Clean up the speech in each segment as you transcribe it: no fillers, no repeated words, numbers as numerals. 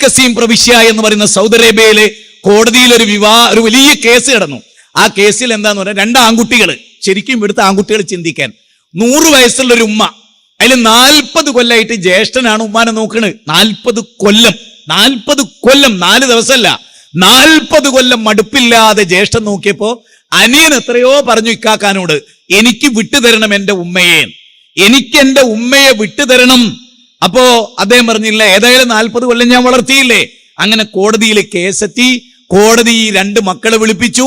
Al Qassim പ്രവിശ്യ എന്ന് പറയുന്ന സൗദി അറേബ്യയിലെ കോടതിയിൽ ഒരു വലിയ കേസ് കിടന്നു. ആ കേസിൽ എന്താന്ന് പറഞ്ഞാൽ 2 ആൺകുട്ടികൾ, ശരിക്കും ഇവിടുത്തെ ആൺകുട്ടികൾ ചിന്തിക്കാൻ, 100 വയസ്സുള്ള ഒരു ഉമ്മ, അതിൽ 40 കൊല്ലമായിട്ട് ജ്യേഷ്ഠനാണ് ഉമ്മാനെ നോക്കണത്. 40 കൊല്ലം 4 ദിവസമല്ല, 40 കൊല്ലം മടുപ്പില്ലാതെ ജ്യേഷ്ഠൻ നോക്കിയപ്പോ അനിയൻ എത്രയോ പറഞ്ഞു ഇക്കാക്കാനോട്, എനിക്ക് വിട്ടുതരണം എന്റെ ഉമ്മയെ, എനിക്ക് എന്റെ ഉമ്മയെ വിട്ടുതരണം. അപ്പോ അദ്ദേഹം പറഞ്ഞില്ല, ഏതായാലും 40 കൊല്ലം ഞാൻ വളർത്തിയില്ലേ. അങ്ങനെ കോടതിയിൽ കേസെത്തി. കോടതി ഈ 2 മക്കളെ വിളിപ്പിച്ചു.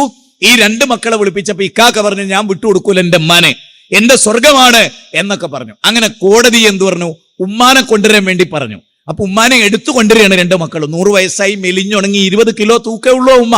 ഈ 2 മക്കളെ വിളിപ്പിച്ചപ്പോ ഇക്കാക്ക പറഞ്ഞു, ഞാൻ വിട്ടുകൊടുക്കൂല എന്റെ ഉമ്മാനെ, എന്റെ സ്വർഗമാണ് എന്നൊക്കെ പറഞ്ഞു. അങ്ങനെ കോടതി എന്തു പറഞ്ഞു, ഉമ്മാനെ കൊണ്ടുവരാൻ വേണ്ടി പറഞ്ഞു. അപ്പൊ ഉമ്മാനെ എടുത്തു കൊണ്ടുവരികയാണ് 2 മക്കളും. 100 വയസ്സായി മെലിഞ്ഞുണങ്ങി 20 കിലോ തൂക്കമുള്ള ഉമ്മ.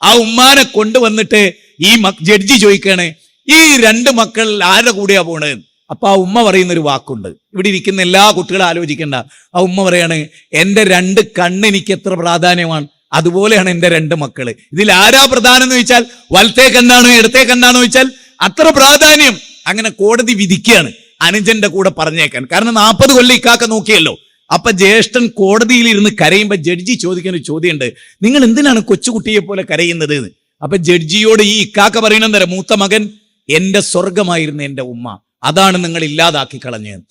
ആ ഉമ്മാനെ കൊണ്ടുവന്നിട്ട് ഈ ജഡ്ജി ചോദിക്കാണ്, ഈ 2 മക്കൾ ആരുടെ കൂടെയാ പോണ്? അപ്പൊ ആ ഉമ്മ പറയുന്നൊരു വാക്കുണ്ട്, ഇവിടെ ഇരിക്കുന്ന എല്ലാ കുട്ടികളും ആലോചിക്കണ്ട. ആ ഉമ്മ പറയാണ്, എന്റെ 2 കണ്ണ് എനിക്ക് എത്ര പ്രാധാന്യമാണ്, അതുപോലെയാണ് എന്റെ 2 മക്കള്. ഇതിൽ ആരാ പ്രധാനം എന്ന് ചോദിച്ചാൽ, വലത്തേ കണ്ണാണോ ഇടത്തേ കണ്ണാണോ ചോദിച്ചാൽ അത്ര പ്രാധാന്യം. അങ്ങനെ കോടതി വിധിക്കുകയാണ് അനുജന്റെ കൂടെ പറഞ്ഞേക്കാൻ. കാരണം 40 കൊല്ലം ഇക്കാക്ക നോക്കിയല്ലോ. അപ്പൊ ജ്യേഷ്ഠൻ കോടതിയിൽ ഇരുന്ന് കരയുമ്പോ ജഡ്ജി ചോദിക്കുന്ന ഒരു ചോദ്യമുണ്ട്, നിങ്ങൾ എന്തിനാണ് കൊച്ചുകുട്ടിയെ പോലെ കരയുന്നത്? അപ്പൊ ജഡ്ജിയോട് ഈ ഇക്കാക്ക പറയണെന്നേരം, മൂത്ത മകൻ, എന്റെ സ്വർഗമായിരുന്നു എന്റെ ഉമ്മ, അതാണ് നിങ്ങൾ ഇല്ലാതാക്കി കളഞ്ഞത്.